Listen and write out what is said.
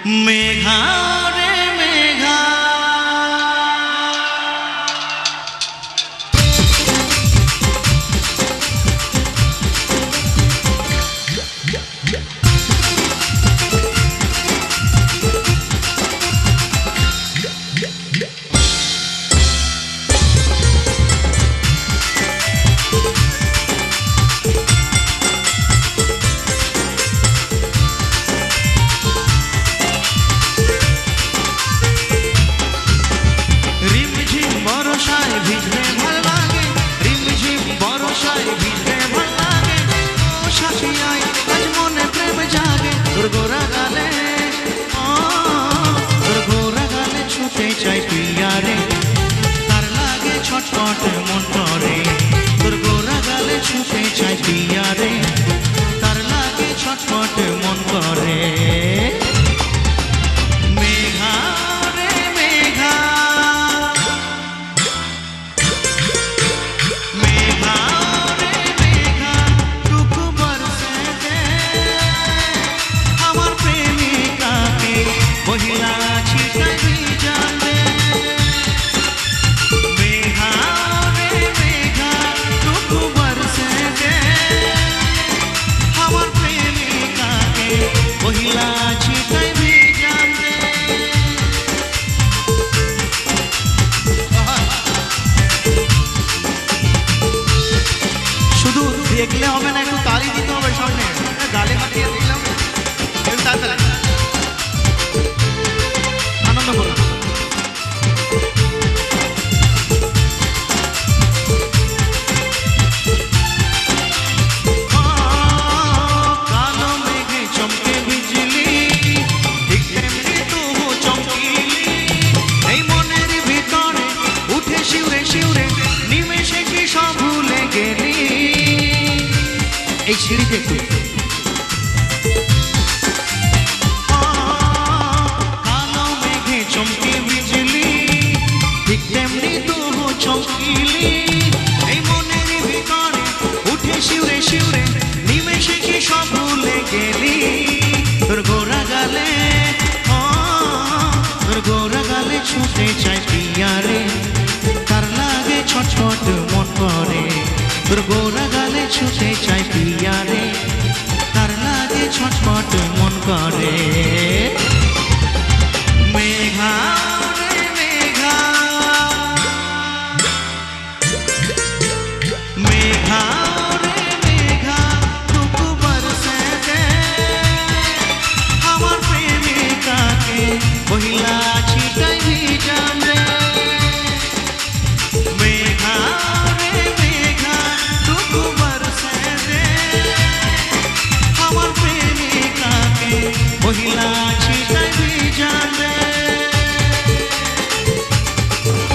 মেঘা রে মেঘা ভিজলে ভাল লাগে, রিমঝিম বর্ষায় ভিজলে ভাল লাগে। ও সাথী আয় আজ মনে প্রেম জাগে, তোর গোরা গালে তোর গোরা গালে ছুটে চাই পিয়া রে, তার লাগে ছটফট মন করে। তোর গোরা গালে ছুটে চাই পিয়া রে, তার লাগে ছটফট মন করে। মেঘা রে মেঘা महिला छिटाई जाने। मेघा रे मेघा टुकु बरसे दे, हमार प्रेमिका के महिला छिटाई भी जाने। শুধু দেখলে হবে না, একটু তালি দিতে হবে সামনে, গালে মাখিয়ে দিলাম তাড়াতাড়ি আনন্দ করো। কালো মেঘে চমকে বিজলি, ঠিক তেমনি তুহু চমকিলি। এই মনের ভিতরে উঠে শিউরে শিউরে, নিমেষে কি সব ভুলে গেলি। এই সিঁড়িতে একটু চমকে বিজলি, ঠিক তেমনি তুহু চমকিলি। এই মনের ভিতরে উঠে শিউরে শিউরে, নিমেষে কি সব ভুলে গেলি। তোর গোরা গালে তোর গোরা গালে ছুটে চাই পিয়া রে, তার লাগে ছটফট মন করে। তোর গোরা গালে ছুটে চাই পিয়া রে, তার লাগে ছটফট মন করে। মেঘা রে মেঘা মেঘা রে মেঘা টুকু বরসে দে, আমার প্রেমিকাকে महिला छिटाई भी जाने। मेघा रे मेघा टुकु बरसे दे, আমার প্রেমিকাকে महिला छिटाई भी जाने।